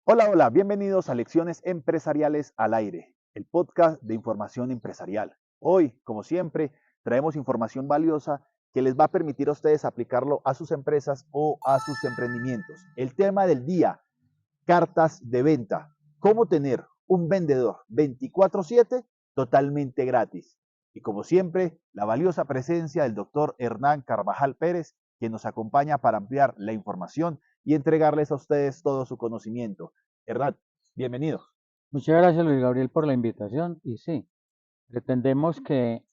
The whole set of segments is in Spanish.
Hola, hola, bienvenidos a Lecciones Empresariales al Aire, el podcast de información empresarial. Hoy, como siempre, traemos información valiosa que les va a permitir a ustedes aplicarlo a sus empresas o a sus emprendimientos. El tema del día, cartas de venta. ¿Cómo tener un vendedor 24/7 totalmente gratis? Y como siempre, la valiosa presencia del doctor Hernán Carvajal Pérez, que nos acompaña para ampliar la información y entregarles a ustedes todo su conocimiento. Hernán, bienvenido. Muchas gracias, Luis Gabriel, por la invitación. Y sí, pretendemos que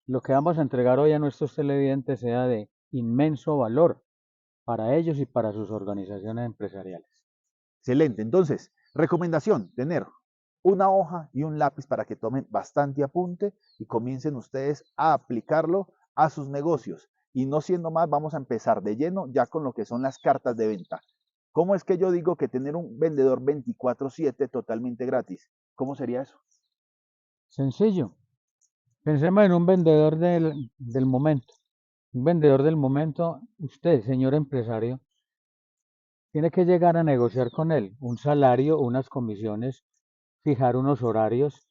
lo que vamos a entregar hoy a nuestros televidentes sea de inmenso valor para ellos y para sus organizaciones empresariales. Excelente. Entonces, recomendación, tener una hoja y un lápiz para que tomen bastante apunte y comiencen ustedes a aplicarlo a sus negocios. Y no siendo más, vamos a empezar de lleno ya con lo que son las cartas de venta. ¿Cómo es que yo digo que tener un vendedor 24/7 totalmente gratis? ¿Cómo sería eso? Sencillo. Pensemos en un vendedor del momento. Un vendedor del momento, usted, señor empresario, tiene que llegar a negociar con él un salario, unas comisiones, fijar unos horarios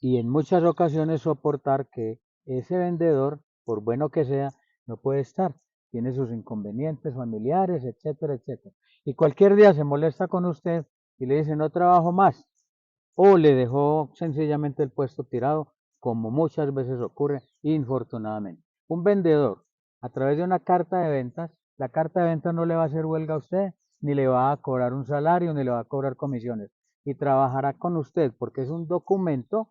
y en muchas ocasiones soportar que ese vendedor, por bueno que sea, no puede estar. Tiene sus inconvenientes familiares, etcétera, etcétera. Y cualquier día se molesta con usted y le dice no trabajo más o le dejó sencillamente el puesto tirado, como muchas veces ocurre, infortunadamente. Un vendedor, a través de una carta de ventas, la carta de ventas no le va a hacer huelga a usted, ni le va a cobrar un salario, ni le va a cobrar comisiones. Y trabajará con usted porque es un documento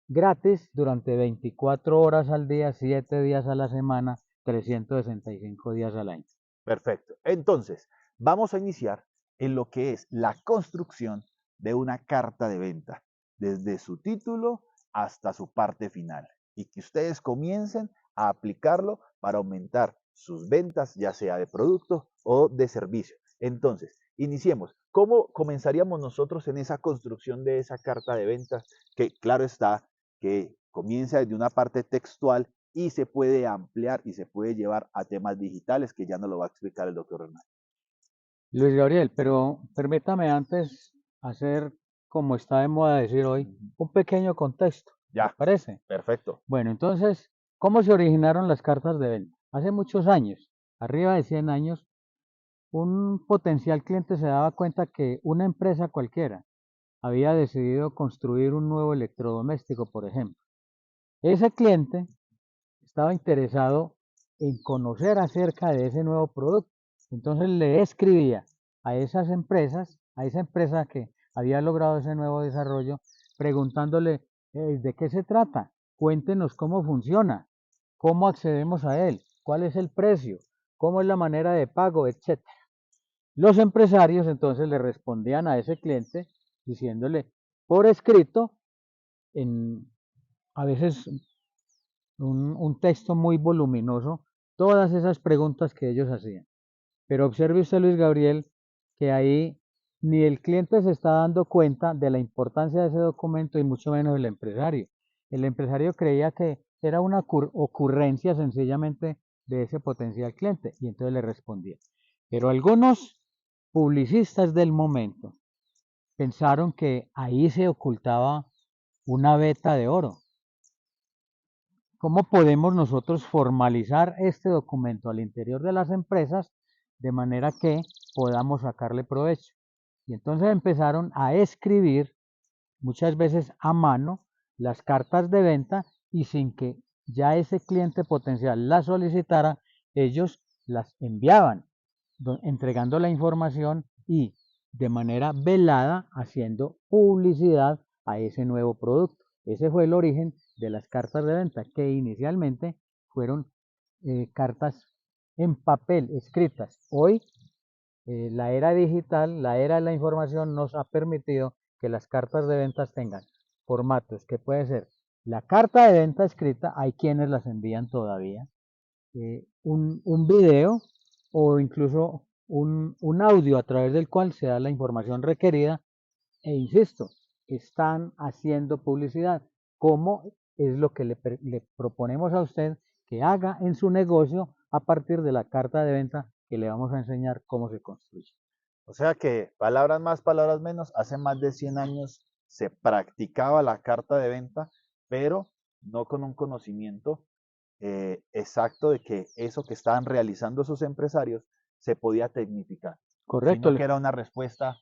gratis durante 24 horas al día, 7 días a la semana, 365 días al año. Perfecto. Entonces, vamos a iniciar en lo que es la construcción de una carta de venta, desde su título hasta su parte final, y que ustedes comiencen a aplicarlo para aumentar sus ventas, ya sea de producto o de servicio. Entonces, iniciemos. ¿Cómo comenzaríamos nosotros en esa construcción de esa carta de ventas? Que claro está que comienza desde una parte textual y se puede ampliar y se puede llevar a temas digitales que ya nos lo va a explicar el doctor Hernán. Luis Gabriel, pero permítame antes hacer, como está de moda decir hoy, un pequeño contexto, ¿le Ya, parece? perfecto. Bueno, entonces, ¿cómo se originaron las cartas de venta? Hace muchos años, arriba de 100 años, un potencial cliente se daba cuenta que una empresa cualquiera había decidido construir un nuevo electrodoméstico, por ejemplo. Ese cliente estaba interesado en conocer acerca de ese nuevo producto. Entonces le escribía a esas empresas, a esa empresa que había logrado ese nuevo desarrollo, preguntándole de qué se trata, cuéntenos cómo funciona, cómo accedemos a él, cuál es el precio, cómo es la manera de pago, etcétera. Los empresarios entonces le respondían a ese cliente diciéndole por escrito, en a veces un texto muy voluminoso, todas esas preguntas que ellos hacían. Pero observe usted, Luis Gabriel, que ahí ni el cliente se está dando cuenta de la importancia de ese documento y mucho menos el empresario. El empresario creía que era una ocurrencia sencillamente de ese potencial cliente y entonces le respondía. Pero algunos publicistas del momento pensaron que ahí se ocultaba una veta de oro. ¿Cómo podemos nosotros formalizar este documento al interior de las empresas de manera que podamos sacarle provecho? Y entonces empezaron a escribir, muchas veces a mano, las cartas de venta y sin que ya ese cliente potencial las solicitara, ellos las enviaban, entregando la información y de manera velada haciendo publicidad a ese nuevo producto. Ese fue el origen de las cartas de venta, que inicialmente fueron cartas en papel escritas. Hoy, la era digital, la era de la información nos ha permitido que las cartas de ventas tengan formatos que puede ser la carta de venta escrita, hay quienes las envían todavía, un video o incluso un audio a través del cual se da la información requerida e insisto, están haciendo publicidad. ¿Cómo es lo que le proponemos a usted que haga en su negocio a partir de la carta de venta que le vamos a enseñar cómo se construye? O sea que, palabras más, palabras menos, hace más de 100 años se practicaba la carta de venta, pero no con un conocimiento exacto de que eso que estaban realizando sus empresarios se podía tecnificar, Correcto. sino que era una respuesta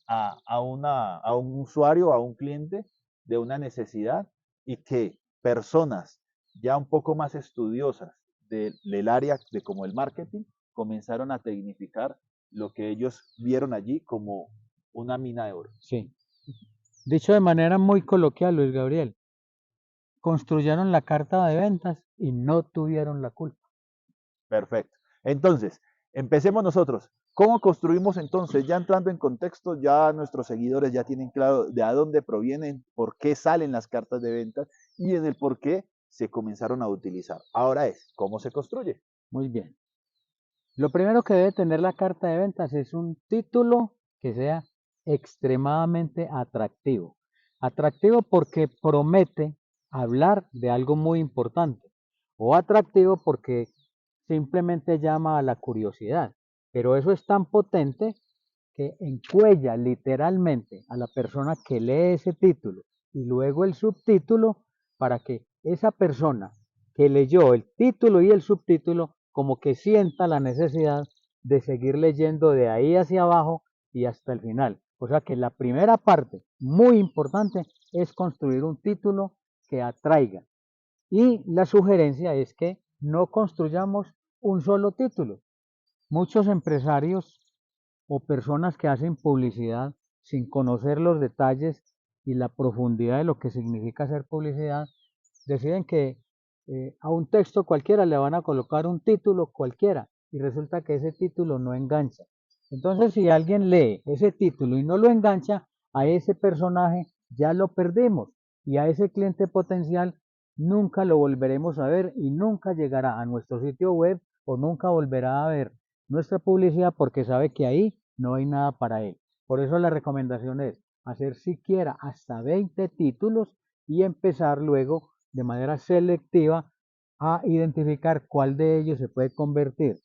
a un usuario, a un cliente de una necesidad y que personas ya un poco más estudiosas del área de como el marketing comenzaron a tecnificar lo que ellos vieron allí como una mina de oro. Sí. Dicho de manera muy coloquial, Luis Gabriel, construyeron la carta de ventas y no tuvieron la culpa. Perfecto. Entonces, empecemos nosotros. ¿Cómo construimos entonces? Ya entrando en contexto, ya nuestros seguidores ya tienen claro de a dónde provienen, por qué salen las cartas de ventas y en el por qué se comenzaron a utilizar. Ahora es, ¿cómo se construye? Muy bien. Lo primero que debe tener la carta de ventas es un título que sea extremadamente atractivo. Atractivo porque promete hablar de algo muy importante. O atractivo porque simplemente llama a la curiosidad. Pero eso es tan potente que encuella literalmente a la persona que lee ese título y luego el subtítulo para que esa persona que leyó el título y el subtítulo como que sienta la necesidad de seguir leyendo de ahí hacia abajo y hasta el final. O sea que la primera parte, muy importante, es construir un título que atraiga. Y la sugerencia es que no construyamos un solo título. Muchos empresarios o personas que hacen publicidad sin conocer los detalles y la profundidad de lo que significa hacer publicidad, deciden que a un texto cualquiera le van a colocar un título cualquiera y resulta que ese título no engancha. Entonces, si alguien lee ese título y no lo engancha, a ese personaje ya lo perdimos y a ese cliente potencial nunca lo volveremos a ver y nunca llegará a nuestro sitio web o nunca volverá a ver nuestra publicidad porque sabe que ahí no hay nada para él. Por eso la recomendación es hacer siquiera hasta 20 títulos y empezar luego de manera selectiva a identificar cuál de ellos se puede convertir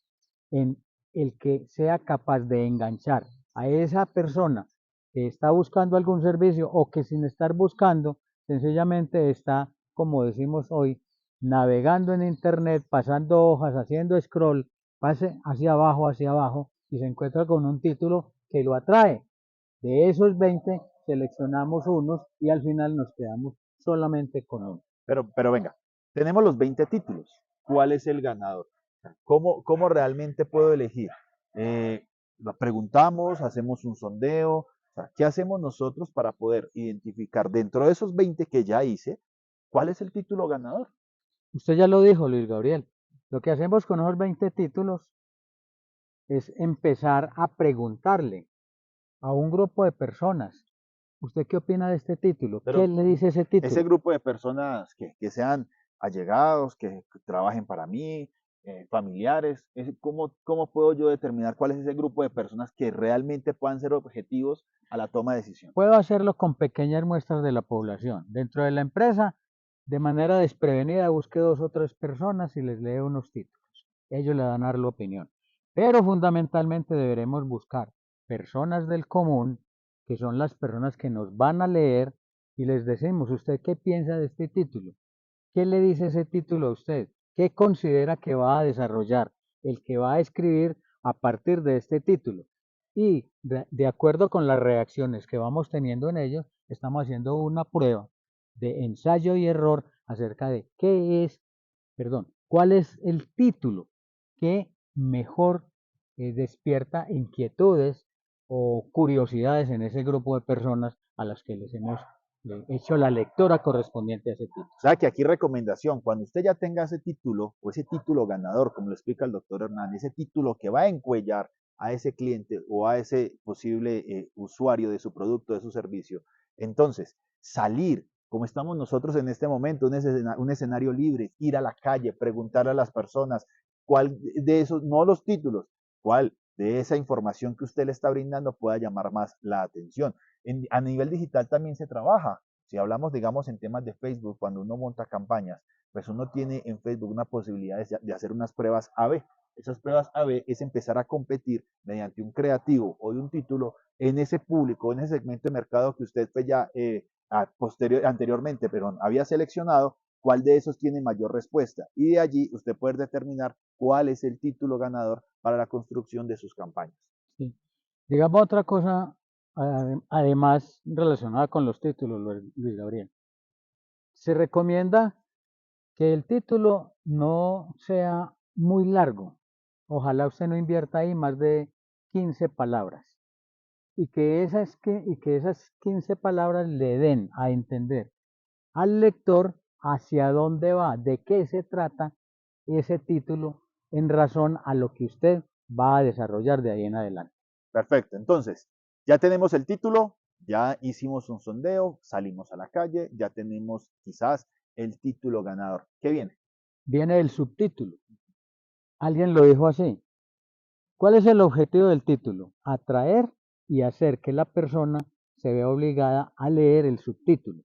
en el que sea capaz de enganchar a esa persona que está buscando algún servicio o que sin estar buscando, sencillamente está, como decimos hoy, navegando en internet, pasando hojas, haciendo scroll, pase hacia abajo y se encuentra con un título que lo atrae. De esos 20 seleccionamos unos y al final nos quedamos solamente con uno. Pero venga, tenemos los 20 títulos. ¿Cuál es el ganador? ¿Cómo realmente puedo elegir? Lo preguntamos, hacemos un sondeo. O sea, ¿qué hacemos nosotros para poder identificar dentro de esos 20 que ya hice, cuál es el título ganador? Usted ya lo dijo, Luis Gabriel. Lo que hacemos con esos 20 títulos es empezar a preguntarle a un grupo de personas, ¿usted qué opina de este título? ¿Qué Pero le dice ese ese título? grupo de personas que sean allegados, que trabajen para mí, familiares, ¿cómo puedo yo determinar cuál es ese grupo de personas que realmente puedan ser objetivos a la toma de decisión? Puedo hacerlo con pequeñas muestras de la población. Dentro de la empresa, de manera desprevenida, busque dos o tres personas y les leo unos títulos. Ellos le dan a dar la opinión. Pero fundamentalmente deberemos buscar personas del común, que son las personas que nos van a leer, y les decimos, ¿usted qué piensa de este título? ¿Qué le dice ese título a usted? ¿Qué considera que va a desarrollar el que va a escribir a partir de este título? Y de acuerdo con las reacciones que vamos teniendo en ellos, estamos haciendo una prueba de ensayo y error acerca de cuál es el título que mejor despierta inquietudes o curiosidades en ese grupo de personas a las que les hemos hecho la lectura correspondiente a ese título. O sea que aquí recomendación, cuando usted ya tenga ese título o ese título ganador, como lo explica el doctor Hernán, ese título que va a encuellar a ese cliente o a ese posible usuario de su producto, de su servicio, entonces salir, como estamos nosotros en este momento, un escenario libre, ir a la calle, preguntarle a las personas cuál de esos, no los títulos, cuál de esa información que usted le está brindando pueda llamar más la atención. A nivel digital también se trabaja. Si hablamos, digamos, en temas de Facebook, cuando uno monta campañas, pues uno tiene en Facebook una posibilidad de hacer unas pruebas A/B. Esas pruebas A/B es empezar a competir mediante un creativo o de un título en ese público, en ese segmento de mercado que usted pues ya anteriormente, perdón, había seleccionado, cuál de esos tiene mayor respuesta. Y de allí usted puede determinar cuál es el título ganador para la construcción de sus campañas. Sí. Digamos otra cosa, además relacionada con los títulos, Luis Gabriel. Se recomienda que el título no sea muy largo. Ojalá usted no invierta ahí más de 15 palabras. Y que esas 15 palabras le den a entender al lector hacia dónde va, de qué se trata ese título en razón a lo que usted va a desarrollar de ahí en adelante. Perfecto, entonces ya tenemos el título, ya hicimos un sondeo, salimos a la calle, ya tenemos quizás el título ganador. ¿Qué viene? Viene el subtítulo. Alguien lo dijo así. ¿Cuál es el objetivo del título? Atraer y hacer que la persona se vea obligada a leer el subtítulo.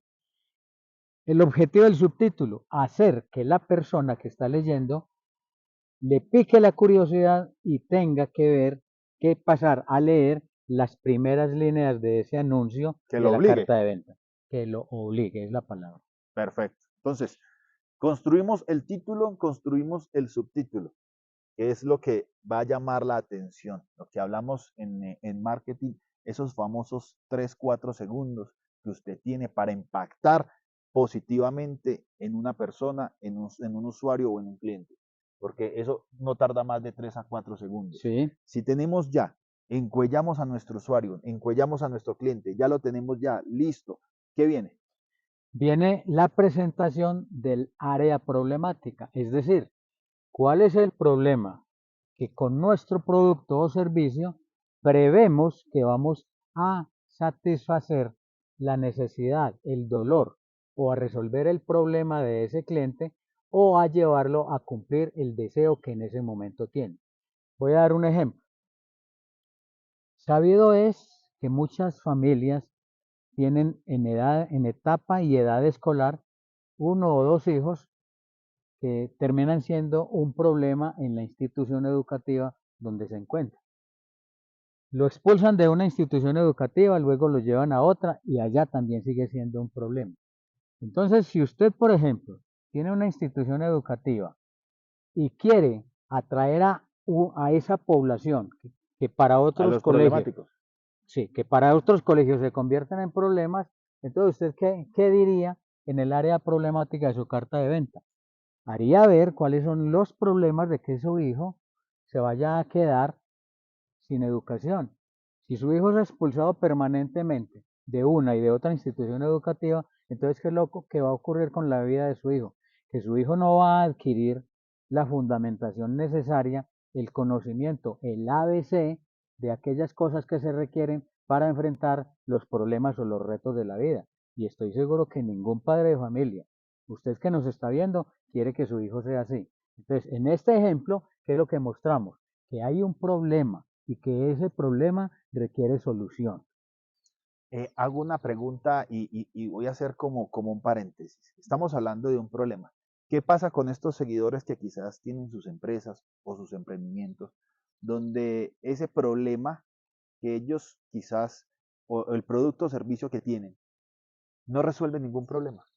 El objetivo del subtítulo, hacer que la persona que está leyendo le pique la curiosidad y tenga que ver qué pasar a leer las primeras líneas de ese anuncio Que de lo la obligue. carta de venta. Que lo obligue, es la palabra. Perfecto. Entonces, construimos el título, construimos el subtítulo, que es lo que va a llamar la atención. Lo que hablamos en marketing, esos famosos 3, 4 segundos que usted tiene para impactar positivamente en una persona, en un usuario o en un cliente. Porque eso no tarda más de 3 a 4 segundos. Sí. Si tenemos ya, encuellamos a nuestro usuario, encuellamos a nuestro cliente, ya lo tenemos ya listo, ¿qué viene? Viene la presentación del área problemática, es decir, ¿cuál es el problema que con nuestro producto o servicio prevemos que vamos a satisfacer la necesidad, el dolor o a resolver el problema de ese cliente o a llevarlo a cumplir el deseo que en ese momento tiene? Voy a dar un ejemplo. Sabido es que muchas familias tienen en etapa y edad escolar uno o dos hijos que terminan siendo un problema en la institución educativa donde se encuentra. Lo expulsan de una institución educativa, luego lo llevan a otra y allá también sigue siendo un problema. Entonces, si usted, por ejemplo, tiene una institución educativa y quiere atraer a esa población que para A otros los colegios, problemáticos. sí, que para otros colegios se convierten en problemas, entonces usted qué diría en el área problemática de su carta de venta? Haría ver cuáles son los problemas de que su hijo se vaya a quedar sin educación. Si su hijo es expulsado permanentemente de una y de otra institución educativa, entonces ¿qué es lo que va a ocurrir con la vida de su hijo? Que su hijo no va a adquirir la fundamentación necesaria, el conocimiento, el ABC de aquellas cosas que se requieren para enfrentar los problemas o los retos de la vida. Y estoy seguro que ningún padre de familia, usted que nos está viendo, quiere que su hijo sea así. Entonces, en este ejemplo, ¿qué es lo que mostramos? Que hay un problema y que ese problema requiere solución. Hago una pregunta y voy a hacer como un paréntesis. Estamos hablando de un problema. ¿Qué pasa con estos seguidores que quizás tienen sus empresas o sus emprendimientos, donde ese problema que ellos quizás, o el producto o servicio que tienen, no resuelve ningún problema?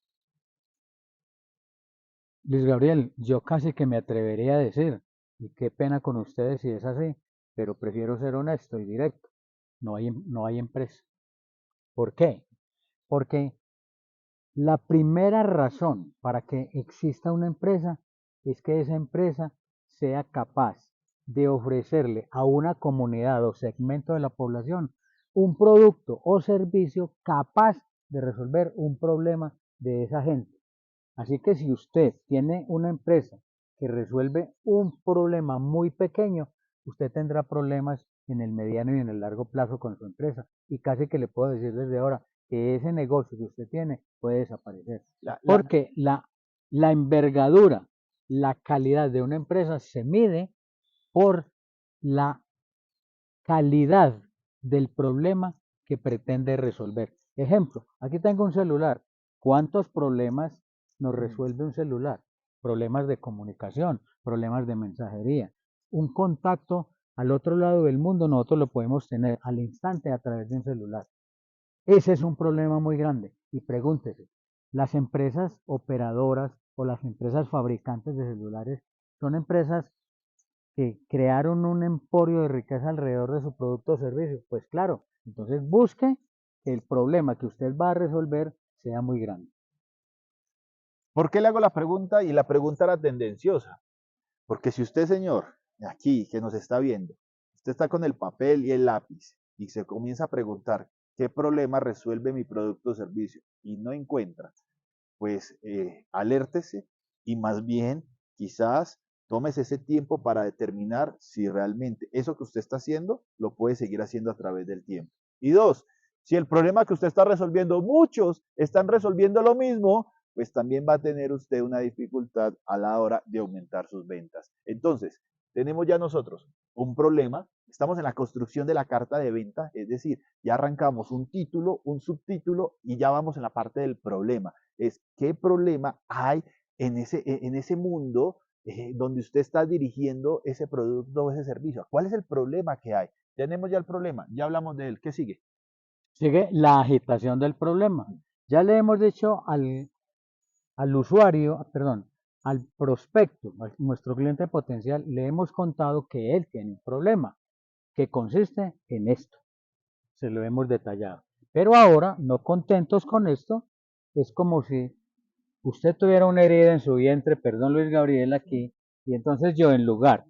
Luis Gabriel, yo casi que me atrevería a decir, y qué pena con ustedes si es así, pero prefiero ser honesto y directo. No hay empresa. ¿Por qué? Porque la primera razón para que exista una empresa es que esa empresa sea capaz de ofrecerle a una comunidad o segmento de la población un producto o servicio capaz de resolver un problema de esa gente. Así que si usted tiene una empresa que resuelve un problema muy pequeño, usted tendrá problemas en el mediano y en el largo plazo con su empresa. Y casi que le puedo decir desde ahora que ese negocio que usted tiene puede desaparecer. La, la, Porque la envergadura, la calidad de una empresa se mide por la calidad del problema que pretende resolver. Ejemplo, aquí tengo un celular. ¿Cuántos problemas nos resuelve un celular? Problemas de comunicación, problemas de mensajería, un contacto al otro lado del mundo, nosotros lo podemos tener al instante a través de un celular. Ese es un problema muy grande. Y pregúntese, ¿las empresas operadoras o las empresas fabricantes de celulares son empresas que crearon un emporio de riqueza alrededor de su producto o servicio? Pues claro, entonces busque que el problema que usted va a resolver sea muy grande. ¿Por qué le hago la pregunta? Y la pregunta era tendenciosa. Porque si usted, señor, aquí que nos está viendo, usted está con el papel y el lápiz y se comienza a preguntar qué problema resuelve mi producto o servicio y no encuentra, pues alértese y más bien quizás tómese ese tiempo para determinar si realmente eso que usted está haciendo lo puede seguir haciendo a través del tiempo. Y dos, si el problema que usted está resolviendo, muchos están resolviendo lo mismo, pues también va a tener usted una dificultad a la hora de aumentar sus ventas. Entonces, tenemos ya nosotros un problema, estamos en la construcción de la carta de venta, es decir, ya arrancamos un título, un subtítulo y ya vamos en la parte del problema. Es qué problema hay en ese mundo donde usted está dirigiendo ese producto o ese servicio. ¿Cuál es el problema que hay? Tenemos ya el problema, ya hablamos de él. ¿Qué sigue? Sigue la agitación del problema. Ya le hemos dicho al usuario, perdón, al prospecto, a nuestro cliente potencial, le hemos contado que él tiene un problema, que consiste en esto. Se lo hemos detallado. Pero ahora, no contentos con esto, es como si usted tuviera una herida en su vientre, perdón Luis Gabriel aquí, y entonces yo en lugar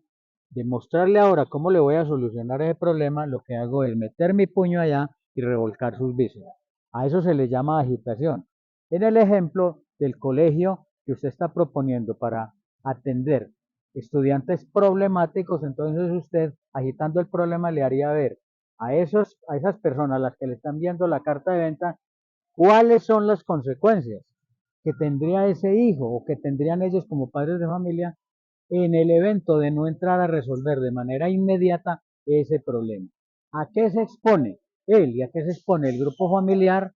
de mostrarle ahora cómo le voy a solucionar ese problema, lo que hago es meter mi puño allá y revolcar sus vísceras. A eso se le llama agitación. En el ejemplo del colegio que usted está proponiendo para atender estudiantes problemáticos, entonces usted agitando el problema le haría ver a esas personas a las que le están viendo la carta de venta cuáles son las consecuencias que tendría ese hijo o que tendrían ellos como padres de familia en el evento de no entrar a resolver de manera inmediata ese problema. ¿A qué se expone él y a qué se expone el grupo familiar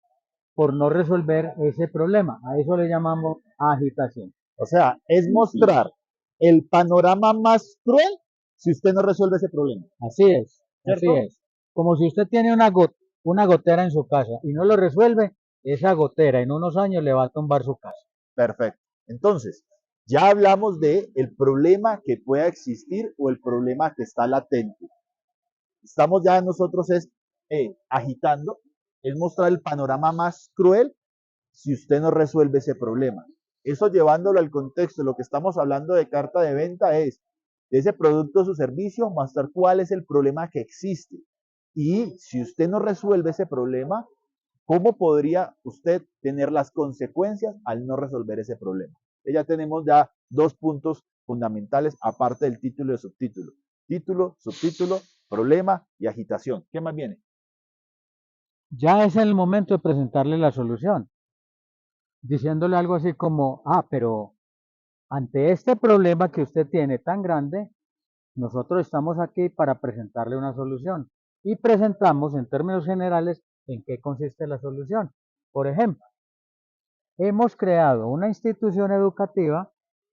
por no resolver ese problema? A eso le llamamos agitación. O sea, es mostrar el panorama más cruel si usted no resuelve ese problema. Así es, así ¿Cierto? es. Como si usted tiene una gotera en su casa y no lo resuelve, esa gotera en unos años le va a tumbar su casa. Perfecto. Entonces, ya hablamos de el problema que pueda existir o el problema que está latente. Estamos ya nosotros agitando, es mostrar el panorama más cruel si usted no resuelve ese problema. Eso llevándolo al contexto, lo que estamos hablando de carta de venta es de ese producto o su servicio, mostrar cuál es el problema que existe. Y si usted no resuelve ese problema, ¿cómo podría usted tener las consecuencias al no resolver ese problema? Ya tenemos ya dos puntos fundamentales aparte del título y el subtítulo. Título, subtítulo, problema y agitación. ¿Qué más viene? Ya es el momento de presentarle la solución, diciéndole algo así como, pero ante este problema que usted tiene tan grande, nosotros estamos aquí para presentarle una solución y presentamos en términos generales en qué consiste la solución. Por ejemplo, hemos creado una institución educativa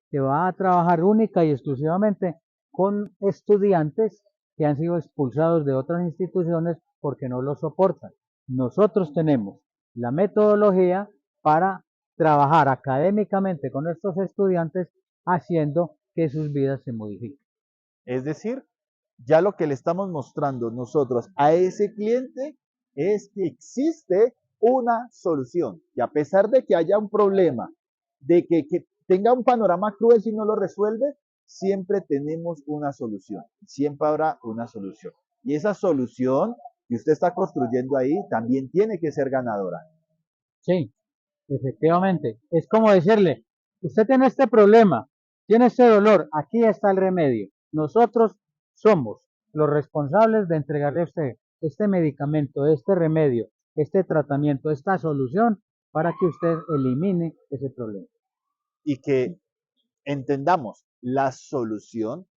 que va a trabajar única y exclusivamente con estudiantes que han sido expulsados de otras instituciones porque no lo soportan. Nosotros tenemos la metodología para trabajar académicamente con estos estudiantes haciendo que sus vidas se modifiquen. Es decir, ya lo que le estamos mostrando nosotros a ese cliente es que existe una solución. Y a pesar de que haya un problema, de que tenga un panorama cruel si no lo resuelve, siempre tenemos una solución. Siempre habrá una solución. Y esa solución que usted está construyendo ahí también tiene que ser ganadora. Sí, efectivamente. Es como decirle, usted tiene este problema, tiene este dolor, aquí está el remedio. Nosotros somos los responsables de entregarle a usted este medicamento, este remedio, este tratamiento, esta solución para que usted elimine ese problema. Y que entendamos la solución,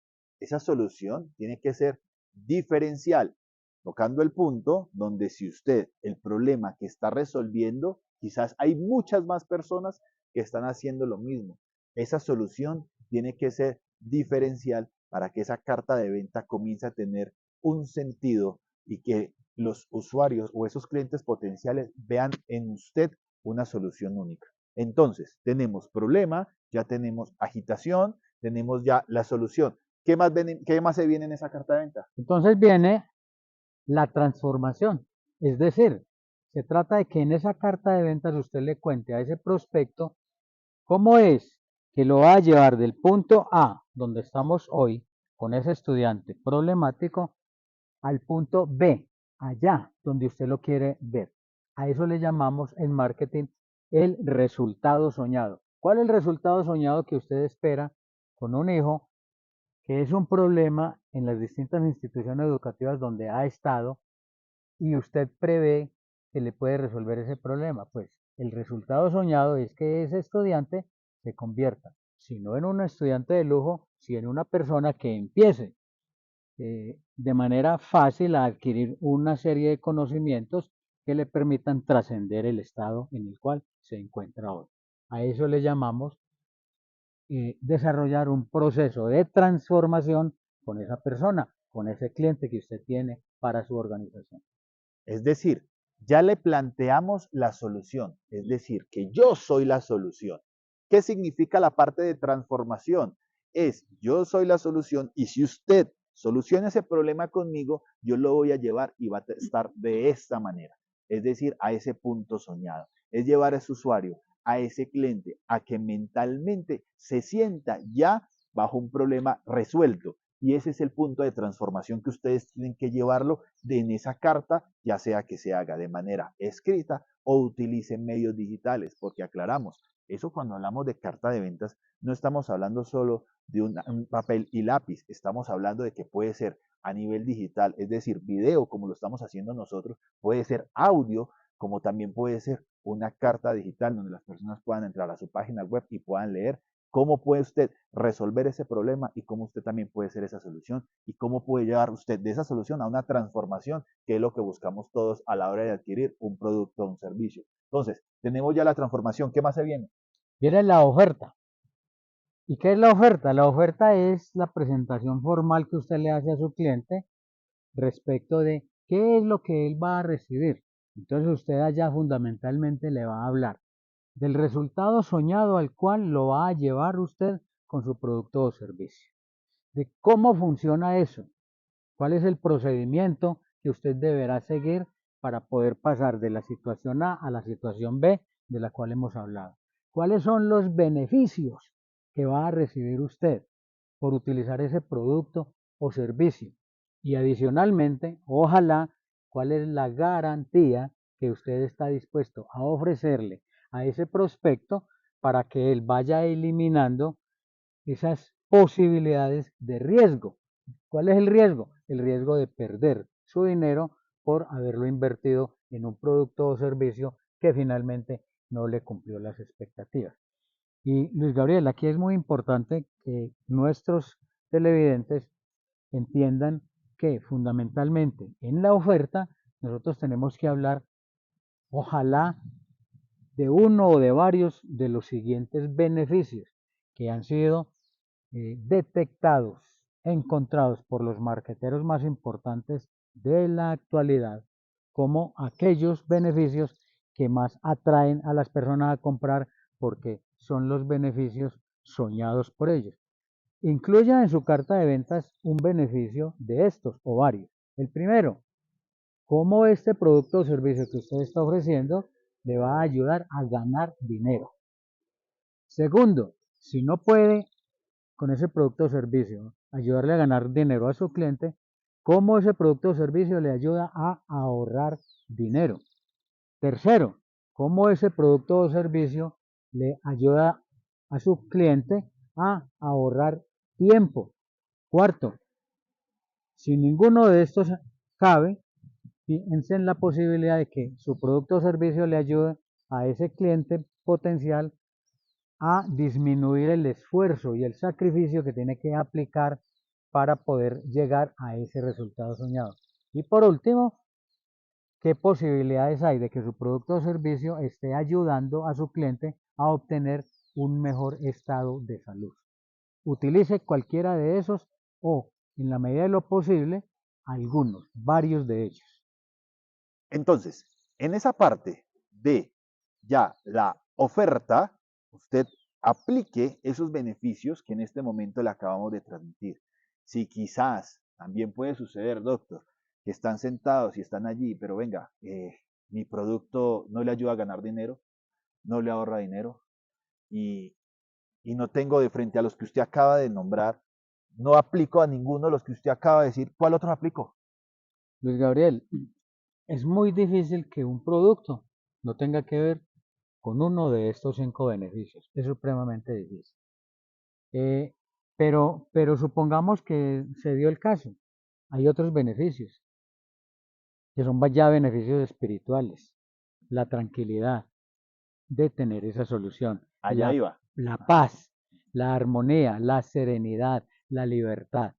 esa solución tiene que ser diferencial, tocando el punto donde si usted el problema que está resolviendo, quizás hay muchas más personas que están haciendo lo mismo. Esa solución tiene que ser diferencial para que esa carta de venta comience a tener un sentido y que los usuarios o esos clientes potenciales vean en usted una solución única. Entonces, tenemos problema, ya tenemos agitación, tenemos ya la solución. Qué más se viene en esa carta de venta? Entonces viene la transformación. Es decir, se trata de que en esa carta de ventas usted le cuente a ese prospecto cómo es que lo va a llevar del punto A, donde estamos hoy, con ese estudiante problemático, al punto B, allá donde usted lo quiere ver. A eso le llamamos en marketing el resultado soñado. ¿Cuál es el resultado soñado que usted espera con un hijo que es un problema en las distintas instituciones educativas donde ha estado y usted prevé que le puede resolver ese problema? Pues el resultado soñado es que ese estudiante se convierta, si no en un estudiante de lujo, si en una persona que empiece de manera fácil a adquirir una serie de conocimientos que le permitan trascender el estado en el cual se encuentra hoy. A eso le llamamos desarrollar un proceso de transformación con esa persona, con ese cliente que usted tiene para su organización. Es decir, ya le planteamos la solución, es decir, que yo soy la solución. ¿Qué significa la parte de transformación? Es yo soy la solución y si usted soluciona ese problema conmigo, yo lo voy a llevar y va a estar de esta manera. Es decir, a ese punto soñado. Es llevar a ese usuario, a ese cliente, a que mentalmente se sienta ya bajo un problema resuelto. Y ese es el punto de transformación que ustedes tienen que llevarlo en esa carta, ya sea que se haga de manera escrita o utilicen medios digitales, porque aclaramos, eso cuando hablamos de carta de ventas, no estamos hablando solo de un papel y lápiz, estamos hablando de que puede ser a nivel digital, es decir, video como lo estamos haciendo nosotros, puede ser audio, como también puede ser una carta digital donde las personas puedan entrar a su página web y puedan leer cómo puede usted resolver ese problema y cómo usted también puede ser esa solución y cómo puede llevar usted de esa solución a una transformación, que es lo que buscamos todos a la hora de adquirir un producto o un servicio. Entonces, tenemos ya la transformación. ¿Qué más se viene? Viene la oferta. ¿Y qué es la oferta? La oferta es la presentación formal que usted le hace a su cliente respecto de qué es lo que él va a recibir. Entonces usted allá fundamentalmente le va a hablar del resultado soñado al cual lo va a llevar usted con su producto o servicio, de cómo funciona eso, cuál es el procedimiento que usted deberá seguir para poder pasar de la situación A la situación B de la cual hemos hablado. ¿Cuáles son los beneficios que va a recibir usted por utilizar ese producto o servicio? Y adicionalmente, ojalá, ¿cuál es la garantía que usted está dispuesto a ofrecerle a ese prospecto para que él vaya eliminando esas posibilidades de riesgo? ¿Cuál es el riesgo? El riesgo de perder su dinero por haberlo invertido en un producto o servicio que finalmente no le cumplió las expectativas. Y Luis Gabriel, aquí es muy importante que nuestros televidentes entiendan que fundamentalmente en la oferta nosotros tenemos que hablar, ojalá, de uno o de varios de los siguientes beneficios que han sido detectados, encontrados por los marqueteros más importantes de la actualidad como aquellos beneficios que más atraen a las personas a comprar porque son los beneficios soñados por ellos. Incluya en su carta de ventas un beneficio de estos o varios. El primero, cómo este producto o servicio que usted está ofreciendo le va a ayudar a ganar dinero. Segundo, si no puede con ese producto o servicio ayudarle a ganar dinero a su cliente, cómo ese producto o servicio le ayuda a ahorrar dinero. Tercero, cómo ese producto o servicio le ayuda a su cliente a ahorrar tiempo. Cuarto, si ninguno de estos cabe, piense en la posibilidad de que su producto o servicio le ayude a ese cliente potencial a disminuir el esfuerzo y el sacrificio que tiene que aplicar para poder llegar a ese resultado soñado. Y por último, ¿qué posibilidades hay de que su producto o servicio esté ayudando a su cliente a obtener un mejor estado de salud? Utilice cualquiera de esos o, en la medida de lo posible, algunos, varios de ellos. Entonces, en esa parte de ya la oferta, usted aplique esos beneficios que en este momento le acabamos de transmitir. Si quizás también puede suceder, doctor, que están sentados y están allí, pero venga, mi producto no le ayuda a ganar dinero, no le ahorra dinero y, y no tengo de frente a los que usted acaba de nombrar, no aplico a ninguno de los que usted acaba de decir, ¿cuál otro aplico? Luis Gabriel, es muy difícil que un producto no tenga que ver con uno de estos 5 beneficios. Es supremamente difícil. Eh, pero supongamos que se dio el caso. Hay otros beneficios, que son ya beneficios espirituales. La tranquilidad de tener esa solución. Allá iba. La paz, la armonía, la serenidad, la libertad.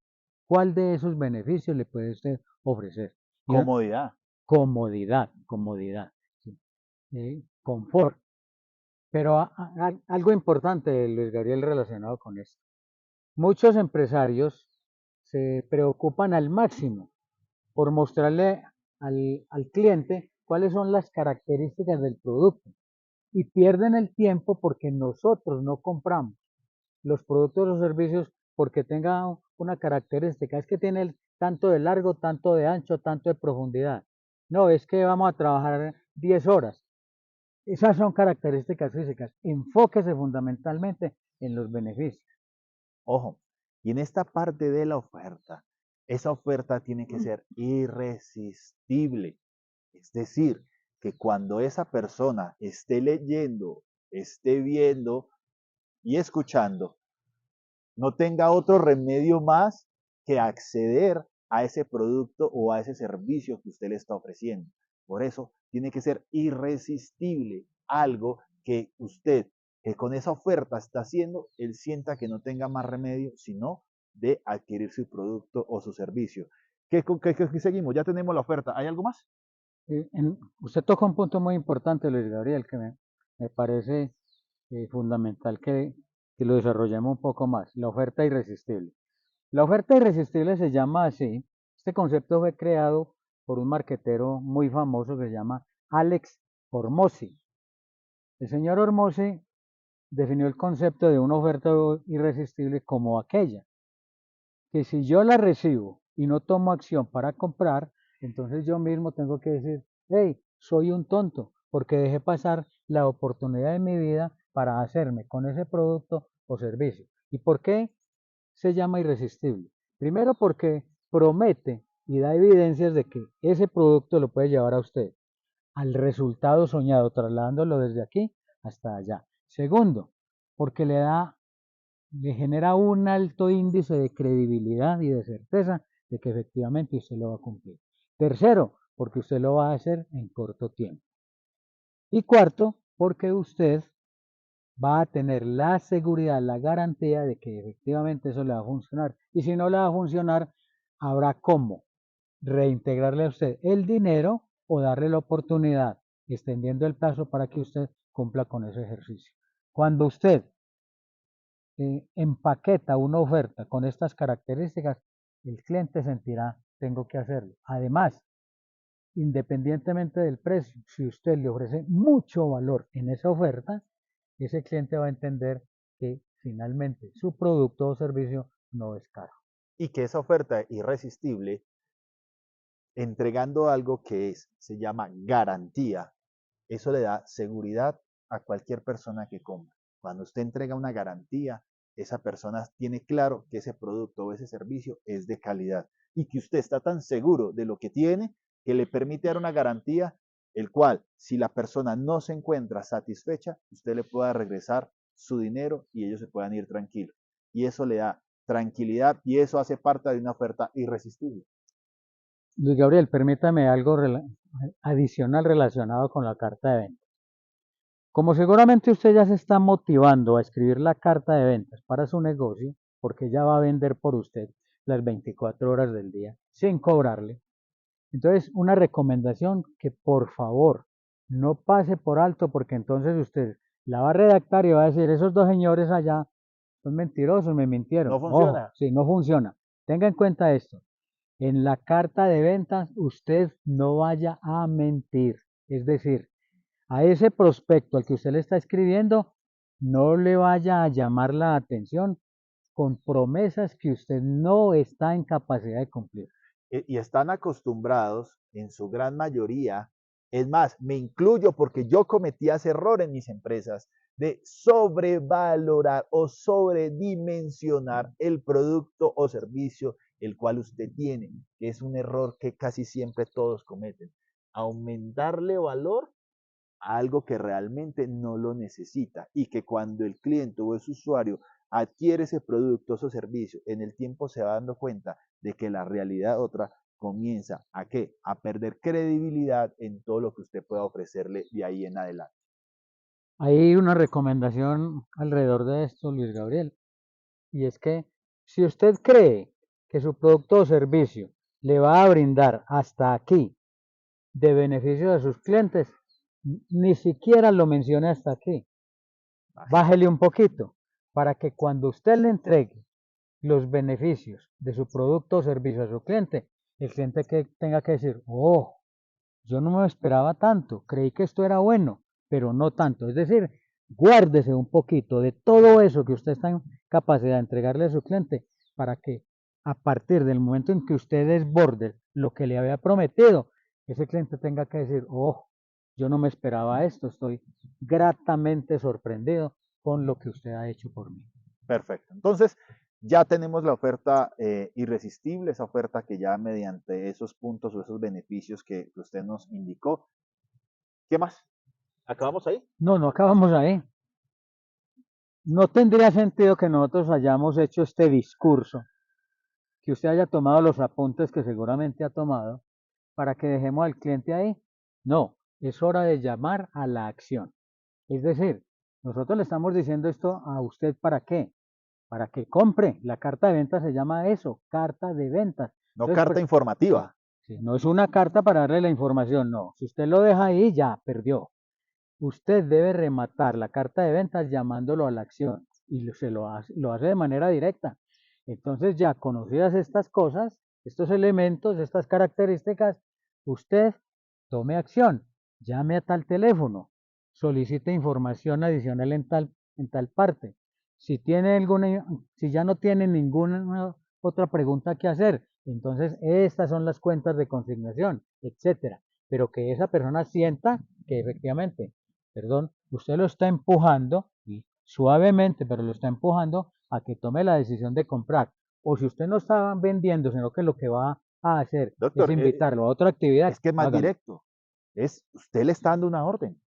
¿Cuál de esos beneficios le puede usted ofrecer? Comodidad. Comodidad, ¿sí? Confort. Pero algo importante, Luis Gabriel, relacionado con esto. Muchos empresarios se preocupan al máximo por mostrarle al cliente cuáles son las características del producto y pierden el tiempo porque nosotros no compramos los productos o servicios porque tenga una característica, es que tiene tanto de largo, tanto de ancho, tanto de profundidad. No, es que vamos a trabajar 10 horas. Esas son características físicas. Enfóquese fundamentalmente en los beneficios. Ojo, y en esta parte de la oferta, esa oferta tiene que ser irresistible. Es decir, que cuando esa persona esté leyendo, esté viendo y escuchando, no tenga otro remedio más que acceder a ese producto o a ese servicio que usted le está ofreciendo. Por eso tiene que ser irresistible algo que usted, que con esa oferta está haciendo, él sienta que no tenga más remedio sino de adquirir su producto o su servicio. ¿Qué seguimos? Ya tenemos la oferta. ¿Hay algo más? Usted toca un punto muy importante, Luis Gabriel, que me parece fundamental que lo desarrollemos un poco más, la oferta irresistible. La oferta irresistible se llama así, este concepto fue creado por un marquetero muy famoso que se llama Alex Hormozzi. El señor Hormozzi definió el concepto de una oferta irresistible como aquella, que si yo la recibo y no tomo acción para comprar, entonces yo mismo tengo que decir, hey, soy un tonto, porque dejé pasar la oportunidad de mi vida para hacerme con ese producto o servicio. ¿Y por qué se llama irresistible? Primero porque promete y da evidencias de que ese producto lo puede llevar a usted al resultado soñado, trasladándolo desde aquí hasta allá. Segundo, porque le genera un alto índice de credibilidad y de certeza de que efectivamente usted lo va a cumplir. Tercero, porque usted lo va a hacer en corto tiempo. Y cuarto, porque usted va a tener la seguridad, la garantía de que efectivamente eso le va a funcionar. Y si no le va a funcionar, habrá cómo reintegrarle a usted el dinero o darle la oportunidad, extendiendo el plazo para que usted cumpla con ese ejercicio. Cuando usted empaqueta una oferta con estas características, el cliente sentirá, tengo que hacerlo. Además, independientemente del precio, si usted le ofrece mucho valor en esa oferta, ese cliente va a entender que finalmente su producto o servicio no es caro. Y que esa oferta irresistible, entregando algo que se llama garantía, eso le da seguridad a cualquier persona que compra. Cuando usted entrega una garantía, esa persona tiene claro que ese producto o ese servicio es de calidad y que usted está tan seguro de lo que tiene que le permite dar una garantía, el cual, si la persona no se encuentra satisfecha, usted le pueda regresar su dinero y ellos se puedan ir tranquilos. Y eso le da tranquilidad y eso hace parte de una oferta irresistible. Luis Gabriel, permítame algo adicional relacionado con la carta de ventas. Como seguramente usted ya se está motivando a escribir la carta de ventas para su negocio, porque ya va a vender por usted las 24 horas del día sin cobrarle. Entonces, una recomendación que por favor no pase por alto, porque entonces usted la va a redactar y va a decir, esos dos señores allá son mentirosos, me mintieron. No Ojo, funciona. si no funciona. Tenga en cuenta esto. En la carta de ventas usted no vaya a mentir. Es decir, a ese prospecto al que usted le está escribiendo, no le vaya a llamar la atención con promesas que usted no está en capacidad de cumplir. Y están acostumbrados, en su gran mayoría, es más, me incluyo porque yo cometí ese error en mis empresas, de sobrevalorar o sobredimensionar el producto o servicio el cual usted tiene, que es un error que casi siempre todos cometen. Aumentarle valor a algo que realmente no lo necesita y que cuando el cliente o ese usuario adquiere ese producto o ese servicio, en el tiempo se va dando cuenta de que la realidad otra comienza a qué? A perder credibilidad en todo lo que usted pueda ofrecerle de ahí en adelante. Hay una recomendación alrededor de esto, Luis Gabriel, y es que si usted cree que su producto o servicio le va a brindar hasta aquí de beneficio a sus clientes, ni siquiera lo mencione hasta aquí. Bájele un poquito para que cuando usted le entregue los beneficios de su producto o servicio a su cliente, el cliente que tenga que decir, oh, yo no me esperaba tanto, creí que esto era bueno, pero no tanto. Es decir, guárdese un poquito de todo eso que usted está en capacidad de entregarle a su cliente para que a partir del momento en que usted desborde lo que le había prometido, ese cliente tenga que decir, oh, yo no me esperaba esto, estoy gratamente sorprendido con lo que usted ha hecho por mí. Perfecto. Entonces, ya tenemos la oferta irresistible, esa oferta que ya mediante esos puntos o esos beneficios que usted nos indicó. ¿Qué más? ¿Acabamos ahí? No, no acabamos ahí. No tendría sentido que nosotros hayamos hecho este discurso, que usted haya tomado los apuntes que seguramente ha tomado, para que dejemos al cliente ahí. No, es hora de llamar a la acción. Es decir, nosotros le estamos diciendo esto a usted para qué, para que compre. La carta de ventas se llama eso, carta de ventas. No Entonces, carta informativa. si no es una carta para darle la información, no. Si usted lo deja ahí, ya perdió. Usted debe rematar la carta de ventas llamándolo a la acción y lo hace de manera directa. Entonces ya conocidas estas cosas, estos elementos, estas características, usted tome acción, llame a tal teléfono, solicite información adicional en tal parte. Si tiene alguna, si ya no tiene ninguna otra pregunta que hacer, entonces estas son las cuentas de consignación, etcétera. Pero que esa persona sienta que efectivamente, perdón, usted lo está empujando y suavemente, pero lo está empujando a que tome la decisión de comprar. O si usted no está vendiendo, sino que lo que va a hacer es Doctor, invitarlo a otra actividad, es que es más hágalo. directo. Es usted le está dando una orden.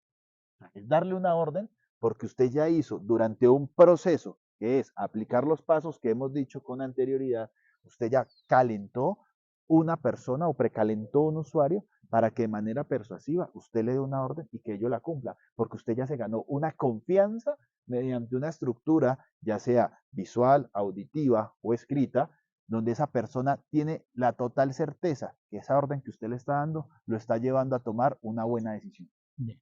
Es darle una orden porque usted ya hizo durante un proceso que es aplicar los pasos que hemos dicho con anterioridad, usted ya calentó una persona o precalentó un usuario para que de manera persuasiva usted le dé una orden y que ello la cumpla, porque usted ya se ganó una confianza mediante una estructura, ya sea visual, auditiva o escrita, donde esa persona tiene la total certeza que esa orden que usted le está dando lo está llevando a tomar una buena decisión. Bien.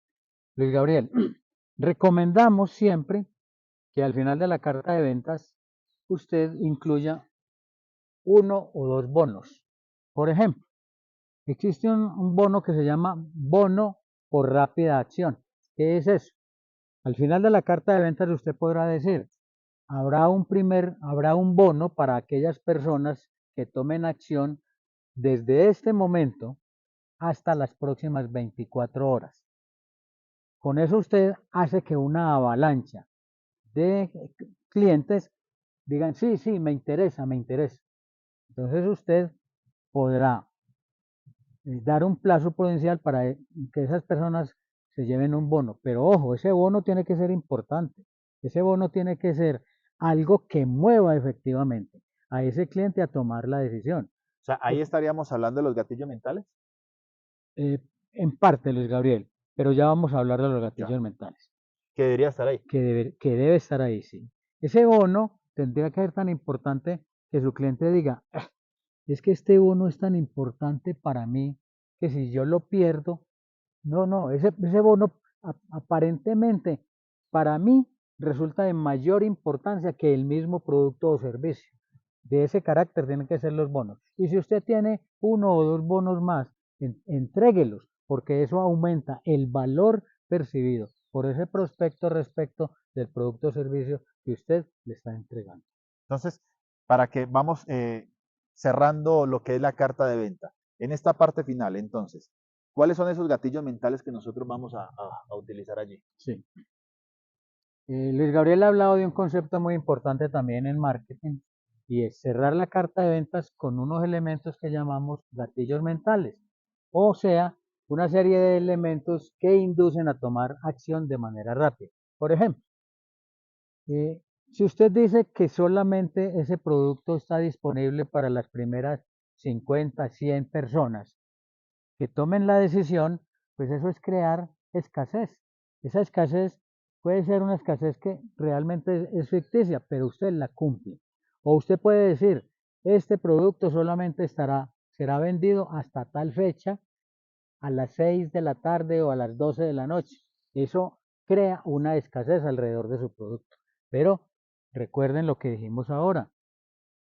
Luis Gabriel, recomendamos siempre que al final de la carta de ventas usted incluya uno o dos bonos. Por ejemplo, existe un bono que se llama bono por rápida acción. ¿Qué es eso? Al final de la carta de ventas usted podrá decir, habrá un bono para aquellas personas que tomen acción desde este momento hasta las próximas 24 horas. Con eso usted hace que una avalancha de clientes digan, sí, sí, me interesa, me interesa. Entonces usted podrá dar un plazo prudencial para que esas personas se lleven un bono. Pero ojo, ese bono tiene que ser importante. Ese bono tiene que ser algo que mueva efectivamente a ese cliente a tomar la decisión. O sea, ahí estaríamos hablando de los gatillos mentales. Eh, en parte, Luis Gabriel, pero ya vamos a hablar de los Ya, gatillos mentales, que debería estar ahí. que debe estar ahí, sí. Ese bono tendría que ser tan importante que su cliente diga, "Ah, es que este bono es tan importante para mí que si yo lo pierdo, no, no, ese bono aparentemente para mí resulta de mayor importancia que el mismo producto o servicio. de ese carácter tienen que ser los bonos. Y si usted tiene uno o dos bonos más, entréguelos, porque eso aumenta el valor percibido por ese prospecto respecto del producto o servicio que usted le está entregando. Entonces, para que vamos cerrando lo que es la carta de venta, en esta parte final, entonces, ¿cuáles son esos gatillos mentales que nosotros vamos a utilizar allí? Sí. Luis Gabriel ha hablado de un concepto muy importante también en marketing y es cerrar la carta de ventas con unos elementos que llamamos gatillos mentales, o sea, una serie de elementos que inducen a tomar acción de manera rápida. Por ejemplo, eh, si usted dice que solamente ese producto está disponible para las primeras 50, 100 personas que tomen la decisión, pues eso es crear escasez. Esa escasez puede ser una escasez que realmente es ficticia, pero usted la cumple. O usted puede decir, este producto solamente será vendido hasta tal fecha, a las 6 de la tarde o a las 12 de la noche. Eso crea una escasez alrededor de su producto. Pero recuerden lo que dijimos ahora,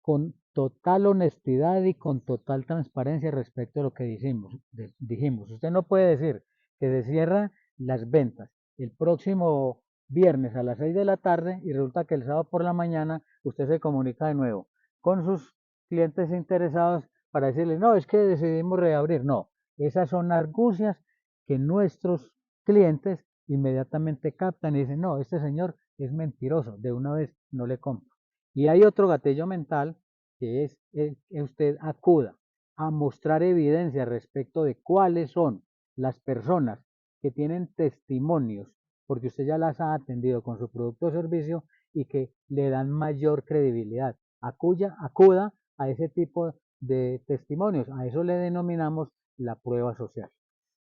con total honestidad y con total transparencia respecto a lo que dijimos. Usted no puede decir que se cierran las ventas el próximo viernes a las 6 de la tarde y resulta que el sábado por la mañana usted se comunica de nuevo con sus clientes interesados para decirles, no, es que decidimos reabrir. No, esas son argucias que nuestros clientes inmediatamente captan y dicen, no, este señor es mentiroso, de una vez no le compro. Y hay otro gatillo mental que es que usted acuda a mostrar evidencia respecto de cuáles son las personas que tienen testimonios, porque usted ya las ha atendido con su producto o servicio y que le dan mayor credibilidad. Acuda a ese tipo de testimonios, a eso le denominamos la prueba social.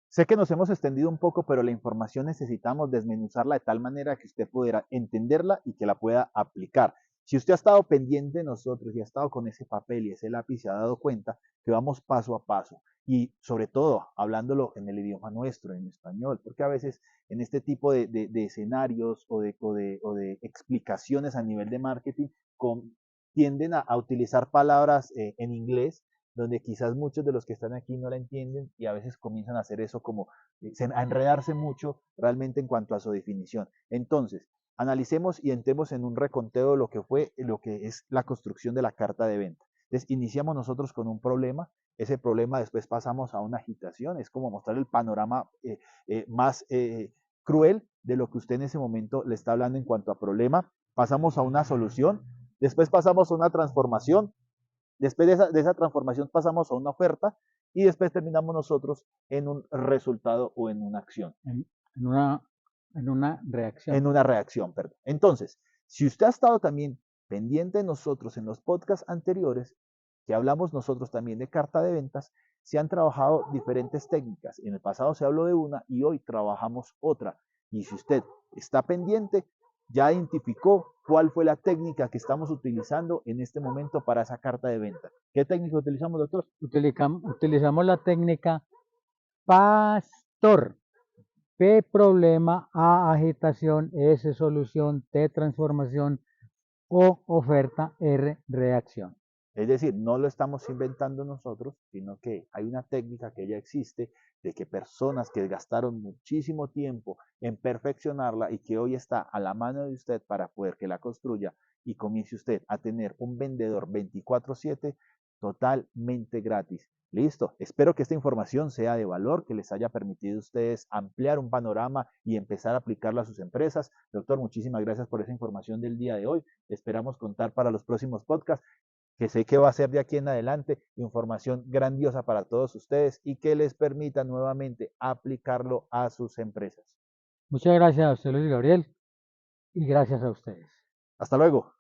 Sé que nos hemos extendido un poco, pero la información necesitamos desmenuzarla de tal manera que usted pudiera entenderla y que la pueda aplicar. Si usted ha estado pendiente de nosotros y ha estado con ese papel y ese lápiz, se ha dado cuenta que vamos paso a paso y sobre todo hablándolo en el idioma nuestro, en español, porque a veces en este tipo de escenarios o de explicaciones a nivel de marketing tienden a utilizar palabras en inglés donde quizás muchos de los que están aquí no la entienden y a veces comienzan a hacer eso como a enredarse mucho realmente en cuanto a su definición. Entonces, analicemos y entremos en un reconteo de lo que fue, lo que es la construcción de la carta de venta. Entonces, iniciamos nosotros con un problema, ese problema después pasamos a una agitación, es como mostrar el panorama más cruel de lo que usted en ese momento le está hablando en cuanto a problema, pasamos a una solución, después pasamos a una transformación, después de esa transformación pasamos a una oferta y después terminamos nosotros en un resultado o en una acción. En una, en una reacción. En una reacción, perdón. Entonces, si usted ha estado también pendiente de nosotros en los podcasts anteriores, que hablamos nosotros también de carta de ventas, se han trabajado diferentes técnicas. En el pasado se habló de una y hoy trabajamos otra. Y si usted está pendiente, ya identificó cuál fue la técnica que estamos utilizando en este momento para esa carta de venta. ¿Qué técnica utilizamos, doctor? Utilizamos la técnica PASTOR. P problema, A agitación, S solución, T transformación, O oferta, R reacción. Es decir, no lo estamos inventando nosotros, sino que hay una técnica que ya existe de que personas que gastaron muchísimo tiempo en perfeccionarla y que hoy está a la mano de usted para poder que la construya y comience usted a tener un vendedor 24/7 totalmente gratis. Listo, espero que esta información sea de valor, que les haya permitido a ustedes ampliar un panorama y empezar a aplicarla a sus empresas. Doctor, muchísimas gracias por esa información del día de hoy. Esperamos contar para los próximos podcasts que sé que va a ser de aquí en adelante información grandiosa para todos ustedes y que les permita nuevamente aplicarlo a sus empresas. Muchas gracias a usted, Luis Gabriel, y gracias a ustedes. Hasta luego.